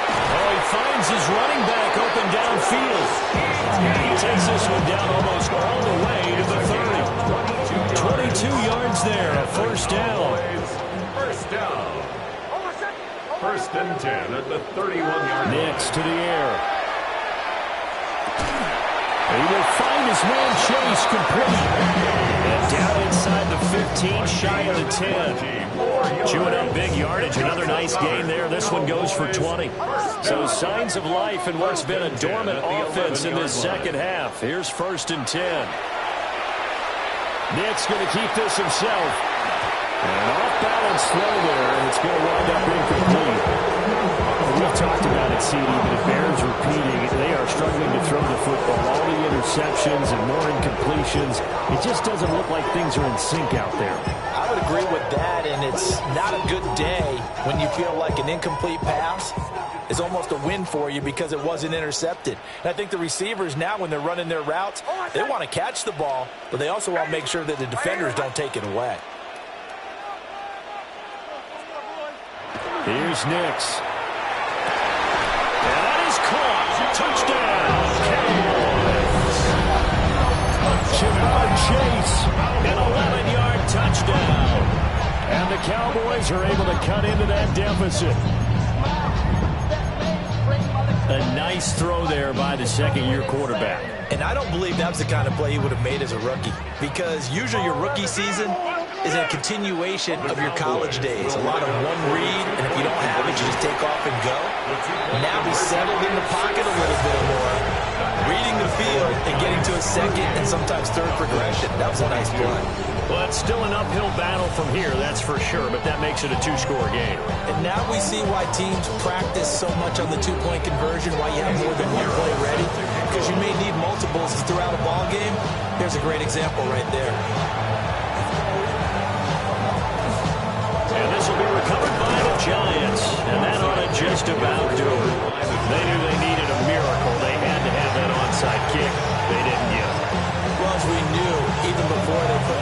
Oh, he finds his running back open downfield. He takes this one down almost all the way to the 30. 22 yards there, a first down. First down. 1st and 10 at the 31-yard line. Nick's to the air. He will find his man Chase complete. And down inside the 15, shy of the 10. Chewing up big yardage. Another nice gain there. This one goes for 20. So signs of life in what's been a dormant offense in this second half. Here's 1st and 10. Nick's going to keep this himself. And off-balance throw there, and it's going to wind up incomplete. We've talked about it, CD, but it bears repeating. They are struggling to throw the football. All the interceptions and more incompletions. It just doesn't look like things are in sync out there. I would agree with that, and it's not a good day when you feel like an incomplete pass is almost a win for you because it wasn't intercepted. And I think the receivers now, when they're running their routes, they want to catch the ball, but they also want to make sure that the defenders don't take it away. Here's Nix. And that is caught. Touchdown, Cowboys. Jamar Chase, an 11-yard touchdown. And the Cowboys are able to cut into that deficit. A nice throw there by the second-year quarterback. And I don't believe that's the kind of play he would have made as a rookie, because usually your rookie season is a continuation of your college days. A lot of one read, and if you don't have it, you just take off and go. Now he's settled in the pocket a little bit more, reading the field and getting to a second and sometimes third progression. That was a nice play. Well, it's still an uphill battle from here, that's for sure, but that makes it a 2-score game. And now we see why teams practice so much on the 2-point conversion, why you have more than one play ready, because you may need multiples throughout a ball game. Here's a great example right there. And this will be recovered by the Giants. And that ought to just about do it. They knew they needed a miracle. They had to have that onside kick. They didn't get it. Well, as we knew, even before they put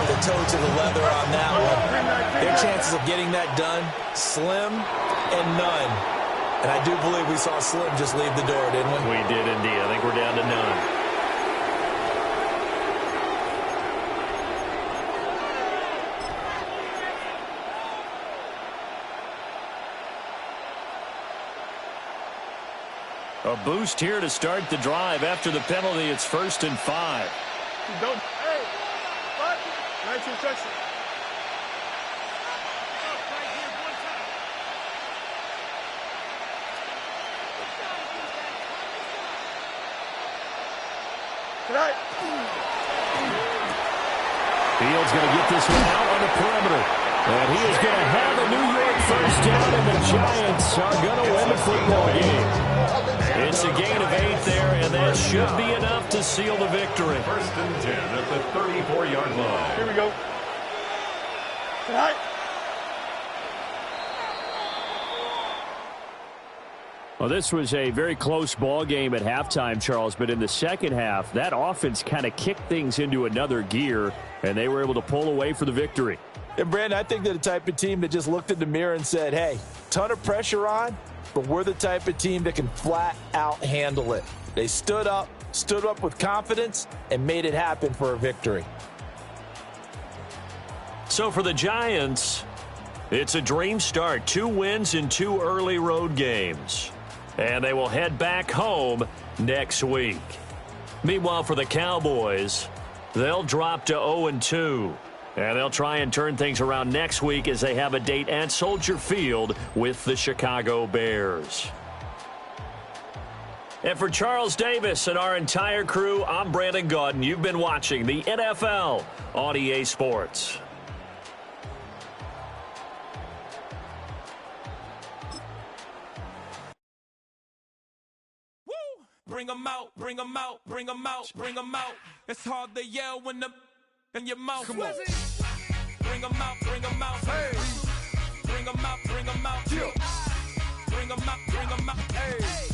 the toe to the leather on that one, their chances of getting that done, slim and none. And I do believe we saw Slim just leave the door, didn't we? We did indeed. I think we're down to none. A boost here to start the drive. After the penalty, it's 1st and 5. Don't. Hey, what? 19 seconds. Tonight. Fields going to get this one out on the perimeter. And he is going to have a New York first down, and the Giants are going to win the football game. It's a gain of 8 there, and that should be enough to seal the victory. 1st and 10 at the 34-yard line. Here we go. Tonight. Well, this was a very close ball game at halftime, Charles, but in the second half, that offense kind of kicked things into another gear, and they were able to pull away for the victory. And, Brandon, I think they're the type of team that just looked in the mirror and said, hey, ton of pressure on, but we're the type of team that can flat out handle it. They stood up with confidence, and made it happen for a victory. So for the Giants, it's a dream start. 2 wins in 2 early road games. And they will head back home next week. Meanwhile, for the Cowboys, they'll drop to 0-2. And they'll try and turn things around next week as they have a date at Soldier Field with the Chicago Bears. And for Charles Davis and our entire crew, I'm Brandon Gaudin. You've been watching the NFL on EA Sports. Bring 'em out, bring 'em out, bring 'em out, bring 'em out. It's hard to yell when the in your mouth. Come on. Bring 'em out, bring 'em out. Hey. Bring 'em out, bring 'em out. Yeah. Bring 'em out, bring 'em out. Hey.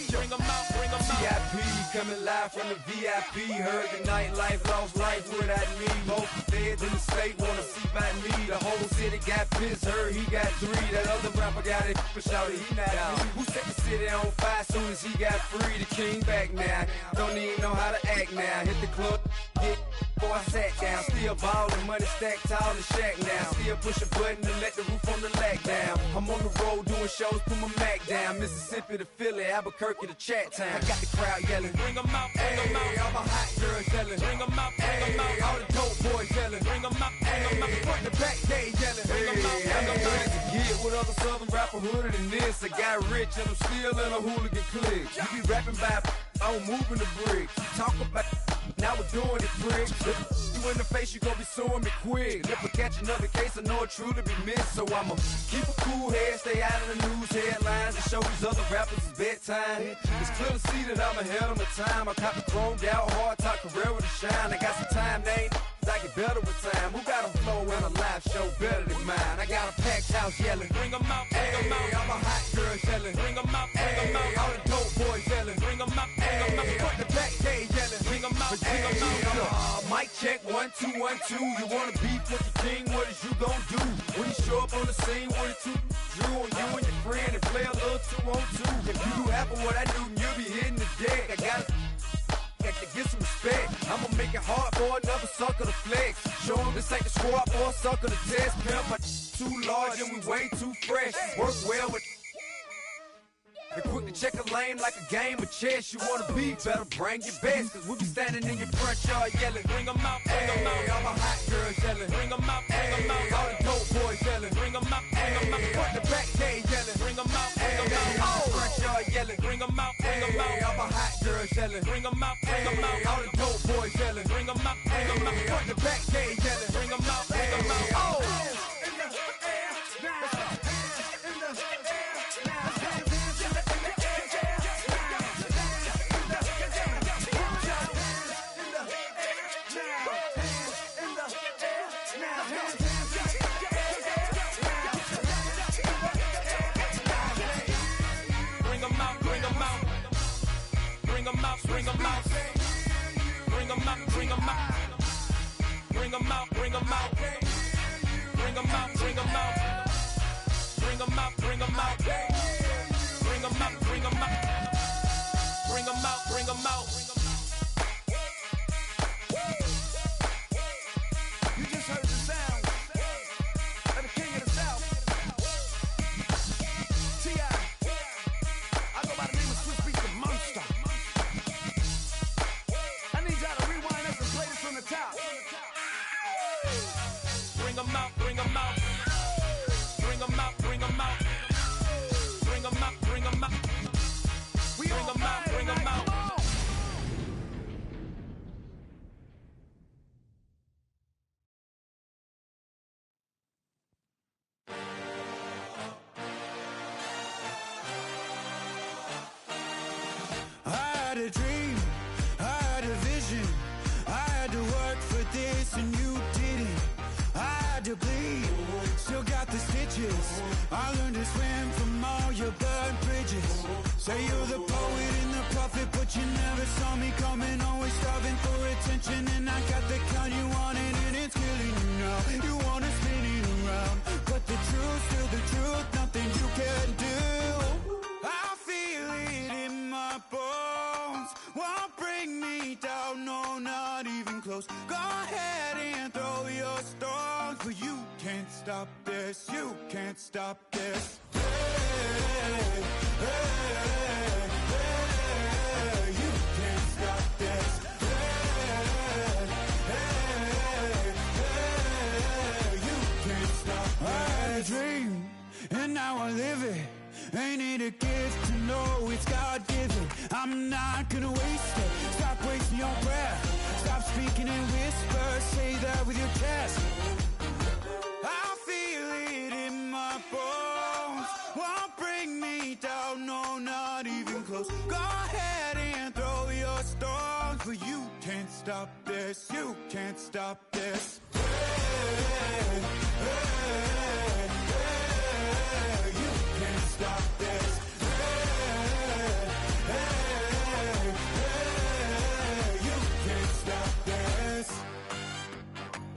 Bring 'em out, bring 'em out. VIP coming live from the VIP. Heard the nightlife, lost life without me. Most feds in the state wanna see by me. The whole city got pissed, heard he got 3. That other rapper got it, but shouted he not me. Who set the city on fire soon as he got free? The king back now, don't even know how to act now. Hit the club, get before I sat down. Still ballin', money stacked tall in shack now. Still push a button to let the roof on the lag down. I'm on the road doing shows, put my Mac down. Mississippi to Philly, Albuquerque to Chat Town. I got the crowd yelling, bring 'em out, bring 'em out. All my hot girls yelling, bring 'em out, bring 'em out. All the dope boys yelling, bring 'em out, bring 'em out. Front to back, they yelling, bring 'em out, bring 'em out. To get with other southern rapper hooded than this. I got rich and I'm still in a hooligan clique. You be rapping by, I'm moving the bricks. Talk about, now we're doing it, prick. You in the face, you gon' be suing me quick. If I catch another case, I know it truly be missed. So I'ma keep a cool head, stay out of the news headlines, and show these other rappers it's bedtime. It's clear to see that I'm ahead of my time. I cop the chromed out, hard top career with a shine. I got some time, they ain't I get better with time. Who got a flow and a live show better than mine? I got a packed house yelling, bring 'em out, bring 'em out. All my hot girls yelling, bring 'em out, bring 'em out. All the dope boys yelling, bring 'em out, bring 'em out. Front the back, they yelling, bring 'em out, bring 'em out. Mic check, 1 2 1 2. You wanna beef with the king? What is you gon' do when you show up on the scene with a 2 Drew on you and your friend and play a little 2-on-2? If you do half of what I do, you'll be hitting the deck. I got to get some respect. I'ma make it hard for another sucker to flex. Show 'em this ain't the squad for a sucker to test. Pimp, my too large and we way too fresh. Work well with and quick to check a lane like a game of chess. You wanna be better, bring your best. Cause we be standing in your front yard yelling, bring 'em out, bring 'em out. All my hot girls yelling, bring 'em out, bring 'em out. All the dope boys yelling, bring 'em out, bring 'em out. Front the back, they yelling, bring 'em out, bring 'em out. All the front yard yelling, bring 'em out, bring 'em out. All my hot girls yelling, bring 'em out, bring 'em out. All the dope boys yelling, bring 'em out, bring 'em out. Front the back, they yelling, bring 'em out, bring 'em out. Oh! bring them out. Bring them out, bring them out. Bring them out, bring them out. Bring them out, bring them out. Bring them out, bring them out. Bring them out, bring them out. Bring them out, bring them out. You just heard the sound of the king of the South. T.I. I go by the name of Swiss Beats the Monster. I need y'all to rewind this and play this from the top. Bring them out, bring them out. Bring them out, bring them out. Bring them out, bring them out. Bring them out, bring them out. I had a dream, I had a vision. I had to work for this and you didn't. I had to bleed, still got the stitches. I learned to swim from all your burned bridges. Say you're the poet and the prophet, but you never saw me coming. Always starving for attention, and I got the kind you wanted, and it's killing you now. You wanna spin it around, but the truth's still the truth. Nothing you can do. I feel it in my bones. Won't bring me down, no, not even close. Go ahead and throw your stones, but you can't stop this. You can't stop this. Hey, hey, hey, you can't stop this. Hey, hey, hey, you can't stop this. I had a dream, and now I live it. Ain't it a gift to know it's God-given? I'm not gonna waste it. Stop wasting your breath. Stop speaking in whispers. Say that with your chest. I feel it in my bones. Won't bring me down, no, not even close. Go ahead and throw your stones, but you can't stop this. You can't stop this. Hey, hey, hey, you can't stop this. Hey, hey, hey, you can't stop this.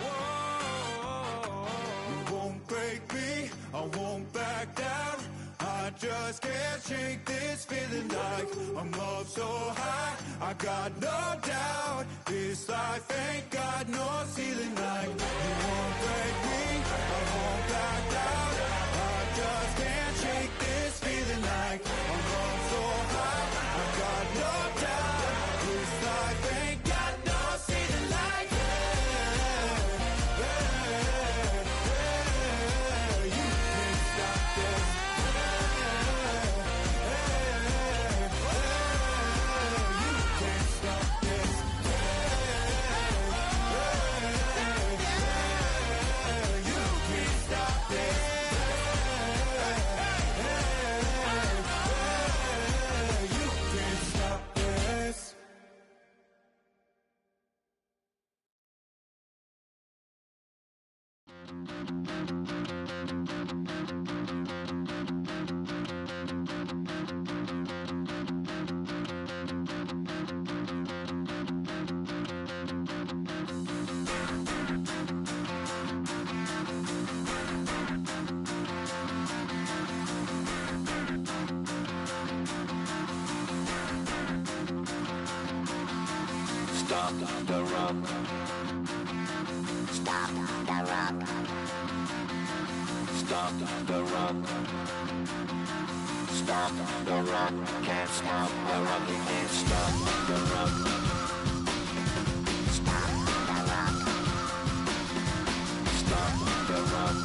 Whoa, you won't break me, I won't back down. I just can't shake this feeling like I'm up so high. I got no doubt this life ain't got no ceiling like. You won't break me, I won't back down. I just can't shake this feeling like I'm up so high. I got no doubt this life ain't got no ceiling like. Hey, hey, hey, you can't stop this. Stop the rock. Stop the rock. Stop the rock. Stop the rock. Can't stop the rock. You can't stop the rock. Stop the rock. Stop the rock.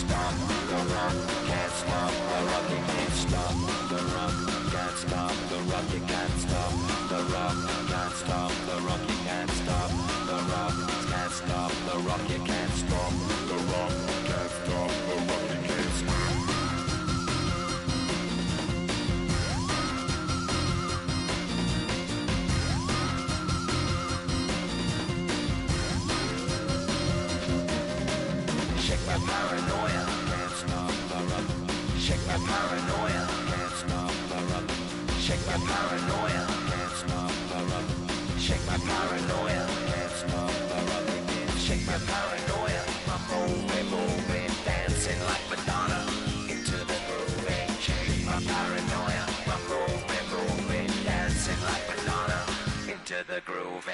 Stop the rock. Can't stop the rock. You can't stop the rock. Can't stop the rock. You can't stop the rock. Can't stop the rock. You can't stop the rock. Can't stop the rock. You can't stop the rock. Can't stop the rock. You can't stop. Check my paranoia. Can't stop the rock. Check my paranoia. Can't stop the rock. Check my my paranoia. Can't stop the rock. Shake my paranoia. Can't stop the rock. Shake my paranoia. I'm moving, dancing like Madonna into the groove. Shake my paranoia. I'm moving, dancing like Madonna into the groove.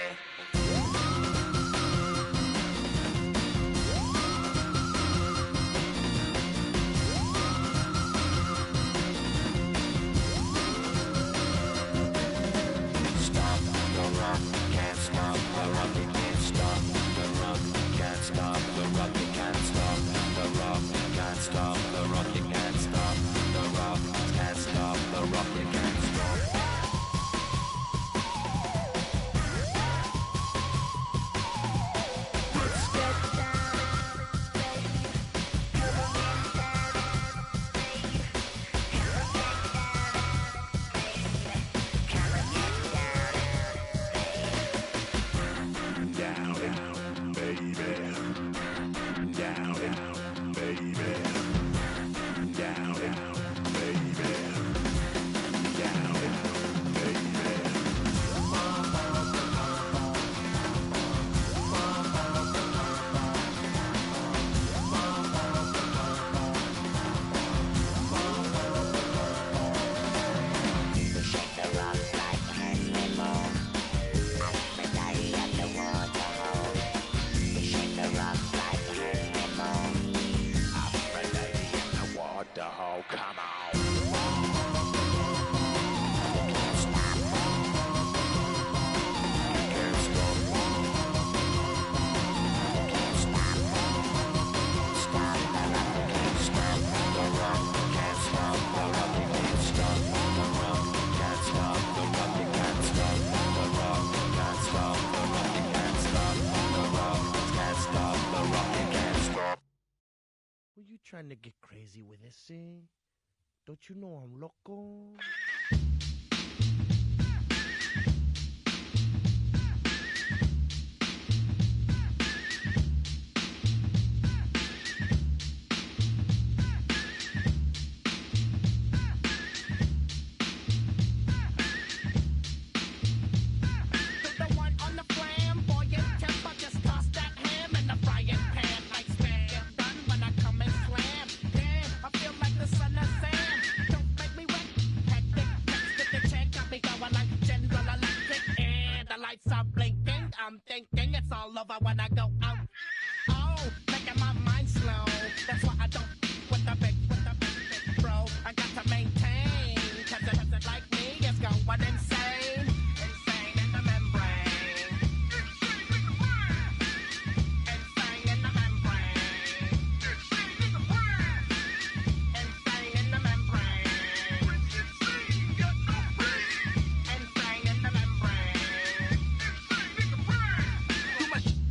Trying to get crazy with this thing? Don't you know I'm loco? I'm thinking it's all over when I go out. Oh, making my mind slow. That's why I don't with the big bro. I got to maintain, cause it like me is going insane. Insane in the membrane. Insane in the membrane. Insane in the membrane. Insane in the membrane.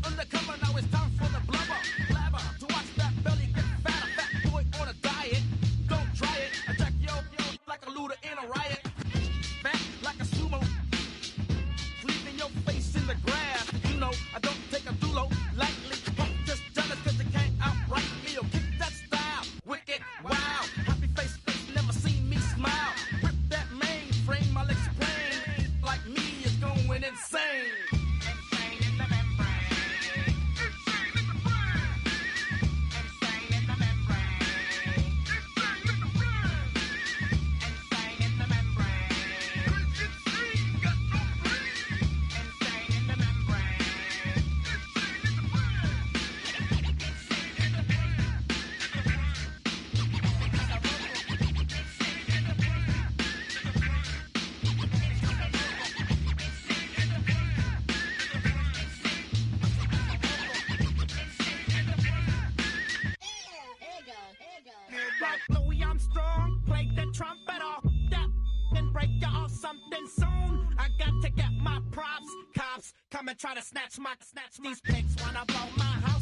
Undercover, now it's time for the blubber. Blabber, to watch that belly get fat. A fat boy on a diet. Don't try it. Attack yo like a looter in a riot. Back like a sumo. Leaving your face in the grass. You know, I don't take a dulo lightly. I'm just jealous cause you can't outright me. Or kick that style. Wicked, wow. Happy face, never seen me smile. Rip that mainframe, I'll explain. Like me is going insane. Like Louis Armstrong, play the trumpet off that and break you off something soon. I got to get my props. Cops come and try to snatch these pigs wanna blow my house.